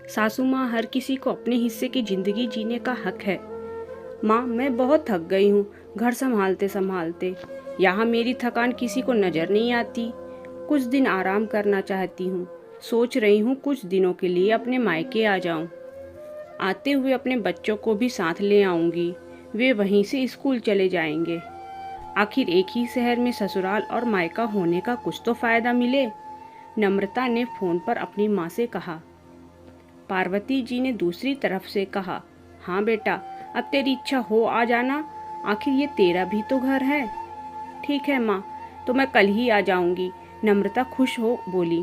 सासू माँ, हर किसी को अपने हिस्से की जिंदगी जीने का हक है। माँ, मैं बहुत थक गई हूँ घर संभालते संभालते। यहाँ मेरी थकान किसी को नजर नहीं आती। कुछ दिन आराम करना चाहती हूँ। सोच रही हूँ कुछ दिनों के लिए अपने मायके आ जाऊँ। आते हुए अपने बच्चों को भी साथ ले आऊंगी। वे वहीं से स्कूल चले जाएंगे। आखिर एक ही शहर में ससुराल और मायका होने का कुछ तो फायदा मिले। नम्रता ने फोन पर अपनी माँ से कहा। पार्वती जी ने दूसरी तरफ से कहा, हाँ बेटा, अब तेरी इच्छा हो आ जाना। आखिर ये तेरा भी तो घर है। ठीक है माँ, तो मैं कल ही आ जाऊंगी। नम्रता खुश हो बोली।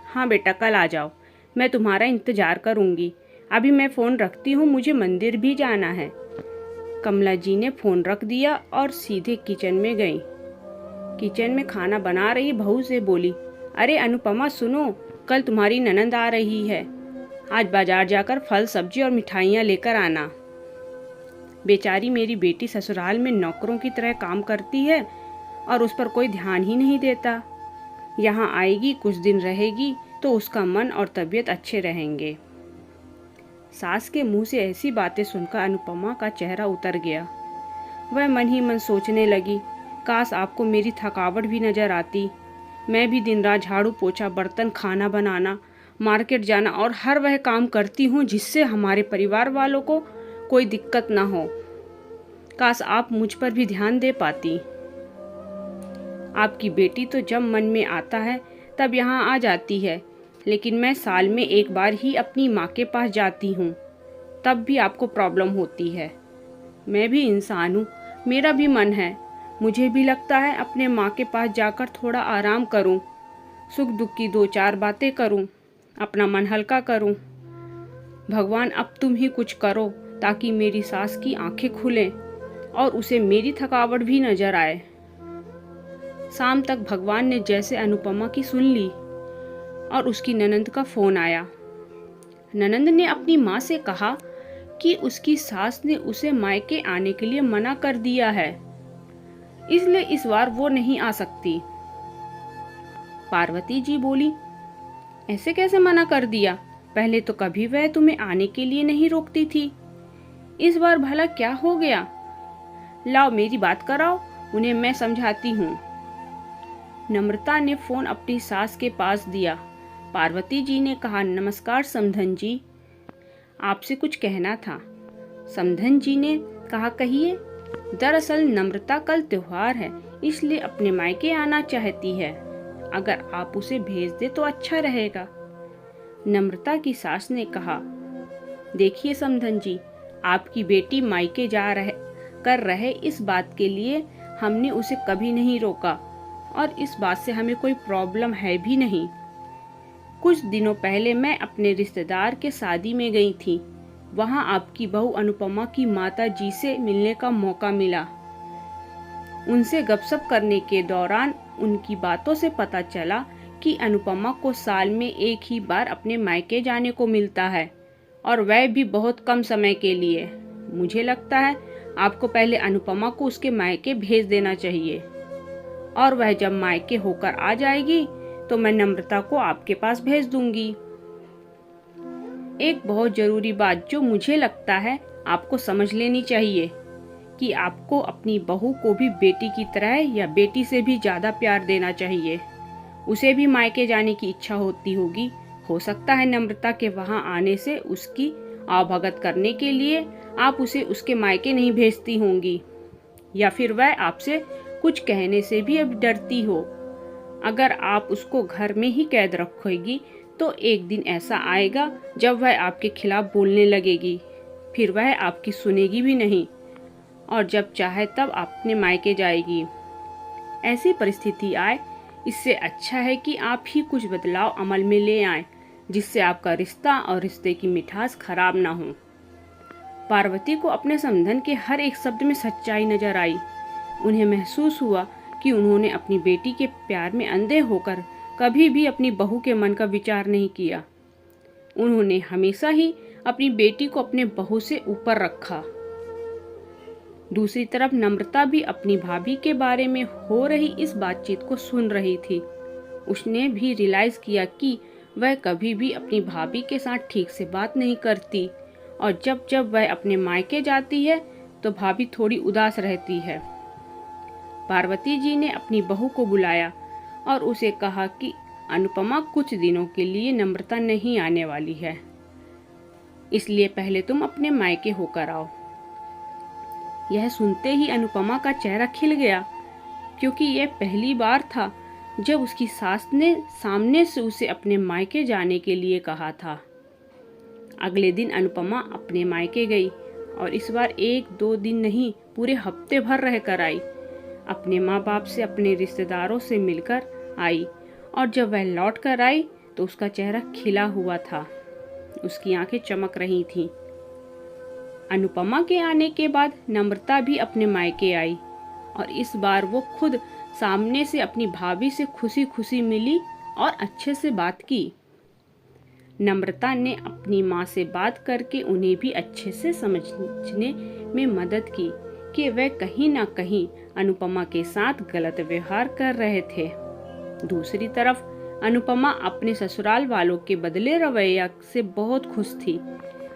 हाँ बेटा, कल आ जाओ, मैं तुम्हारा इंतजार करूंगी। अभी मैं फ़ोन रखती हूँ, मुझे मंदिर भी जाना है। कमला जी ने फ़ोन रख दिया और सीधे किचन में गई। किचन में खाना बना रही बहू से बोली, अरे अनुपमा सुनो, कल तुम्हारी ननंद आ रही है। आज बाजार जाकर फल सब्जी और मिठाइयाँ लेकर आना। बेचारी मेरी बेटी ससुराल में नौकरों की तरह काम करती है और उस पर कोई ध्यान ही नहीं देता। यहाँ आएगी, कुछ दिन रहेगी तो उसका मन और तबीयत अच्छे रहेंगे। सास के मुंह से ऐसी बातें सुनकर अनुपमा का चेहरा उतर गया। वह मन ही मन सोचने लगी, काश आपको मेरी थकावट भी नजर आती। मैं भी दिन रात झाड़ू पोछा, बर्तन, खाना बनाना, मार्केट जाना और हर वह काम करती हूँ जिससे हमारे परिवार वालों को कोई दिक्कत ना हो। काश आप मुझ पर भी ध्यान दे पाती। आपकी बेटी तो जब मन में आता है तब यहाँ आ जाती है, लेकिन मैं साल में एक बार ही अपनी माँ के पास जाती हूँ, तब भी आपको प्रॉब्लम होती है। मैं भी इंसान हूँ, मेरा भी मन है। मुझे भी लगता है अपने माँ के पास जाकर थोड़ा आराम करूँ, सुख दुख की दो चार बातें करूँ, अपना मन हल्का करूँ। भगवान, अब तुम ही कुछ करो ताकि मेरी सास की आंखें खुलें और उसे मेरी थकावट भी नजर आए। शाम तक भगवान ने जैसे अनुपमा की सुन ली और उसकी ननंद का फोन आया। ननंद ने अपनी माँ से कहा कि उसकी सास ने उसे मायके आने के लिए मना कर दिया है, इसलिए इस बार वो नहीं आ सकती। पार्वती जी बोली, ऐसे कैसे मना कर दिया? पहले तो कभी वह तुम्हें आने के लिए नहीं रोकती थी, इस बार भला क्या हो गया? लाओ मेरी बात कराओ, उन्हें मैं समझाती हूँ। नम्रता ने फोन अपनी सास के पास दिया। पार्वती जी ने कहा, नमस्कार समधन जी, आपसे कुछ कहना था। समधन जी ने कहा, कहिए। दरअसल नम्रता कल त्योहार है, इसलिए अपने मायके आना चाहती है। अगर आप उसे भेज दे तो अच्छा रहेगा। नम्रता की सास ने कहा, देखिए समधन जी, आपकी बेटी मायके कर रहे इस बात के लिए हमने उसे कभी नहीं रोका और इस बात से हमें कोई प्रॉब्लम है भी नहीं। कुछ दिनों पहले मैं अपने रिश्तेदार के शादी में गई थी। वहां आपकी बहू अनुपमा की माता जी से मिलने का मौका मिला। उनसे गपशप करने के दौरान उनकी बातों से पता चला कि अनुपमा को साल में एक ही बार अपने मायके जाने को मिलता है और वह भी बहुत कम समय के लिए। मुझे लगता है आपको पहले अनुपमा को उसके मायके भेज देना चाहिए और वह जब मायके होकर आ जाएगी तो मैं नम्रता को आपके पास भेज दूंगी। एक बहुत जरूरी बात जो मुझे लगता है आपको समझ लेनी चाहिए कि आपको अपनी बहू को भी बेटी की तरह या बेटी से भी ज्यादा प्यार देना चाहिए। उसे भी मायके जाने की इच्छा होती होगी। हो सकता है नम्रता के वहां आने से उसकी आवभगत करने के लिए आप उसे उसके मायके नहीं भेजती होंगी, या फिर वह आपसे कुछ कहने से भी अब डरती हो। अगर आप उसको घर में ही कैद रखोगी तो एक दिन ऐसा आएगा जब वह आपके खिलाफ बोलने लगेगी, फिर वह आपकी सुनेगी भी नहीं और जब चाहे तब अपने मायके जाएगी। ऐसी परिस्थिति आए, इससे अच्छा है कि आप ही कुछ बदलाव अमल में ले आएं, जिससे आपका रिश्ता और रिश्ते की मिठास खराब ना हो। पार्वती को अपने समधन के हर एक शब्द में सच्चाई नजर आई। उन्हें महसूस हुआ कि उन्होंने अपनी बेटी के प्यार में अंधे होकर कभी भी अपनी बहू के मन का विचार नहीं किया। उन्होंने हमेशा ही अपनी बेटी को अपने बहू से ऊपर रखा। दूसरी तरफ नम्रता भी अपनी भाभी के बारे में हो रही इस बातचीत को सुन रही थी। उसने भी रियलाइज किया कि वह कभी भी अपनी भाभी के साथ ठीक से बात नहीं करती और जब जब वह अपने मायके जाती है तो भाभी थोड़ी उदास रहती है। पार्वती जी ने अपनी बहू को बुलाया और उसे कहा कि अनुपमा कुछ दिनों के लिए नम्रता नहीं आने वाली है, इसलिए पहले तुम अपने मायके होकर आओ। यह सुनते ही अनुपमा का चेहरा खिल गया, क्योंकि यह पहली बार था जब उसकी सास ने सामने से उसे अपने मायके जाने के लिए कहा था। अगले दिन अनुपमा अपने मायके गई और इस बार 1-2 दिन नहीं, पूरे हफ्ते भर रहकर आई। अपने माँ बाप से, अपने रिश्तेदारों से मिलकर आई और जब वह लौट कर आई तो उसका चेहरा खिला हुआ था, उसकी आंखें चमक रही थीं। अनुपमा के आने के बाद नम्रता भी अपने मायके आई और इस बार वो खुद सामने से अपनी भाभी से खुशी खुशी मिली और अच्छे से बात की। नम्रता ने अपनी माँ से बात करके उन्हें भी अच्छे से समझने में मदद की कि वे कहीं ना कहीं अनुपमा के साथ गलत व्यवहार कर रहे थे। दूसरी तरफ अनुपमा अपने ससुराल वालों के बदले रवैया से बहुत खुश थी।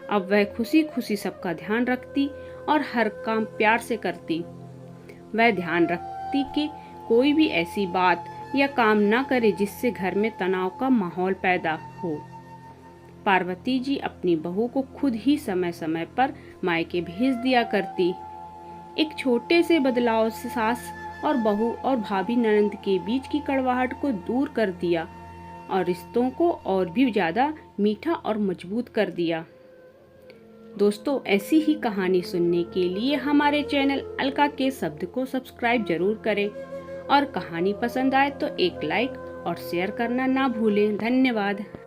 अब वह खुशी खुशी सबका ध्यान रखती और हर काम प्यार से करती। वह ध्यान रखती कि कोई भी ऐसी बात या काम ना करे जिससे घर में तनाव का माहौल पैदा हो। पार्वती जी अपनी बहू को खुद ही समय समय पर मायके भेज दिया करती। एक छोटे से बदलाव से सास और बहू और भाभी ननंद के बीच की कड़वाहट को दूर कर दिया और रिश्तों को और भी ज़्यादा मीठा और मजबूत कर दिया। दोस्तों, ऐसी ही कहानी सुनने के लिए हमारे चैनल अलका के शब्द को सब्सक्राइब जरूर करें और कहानी पसंद आए तो एक लाइक और शेयर करना ना भूलें। धन्यवाद।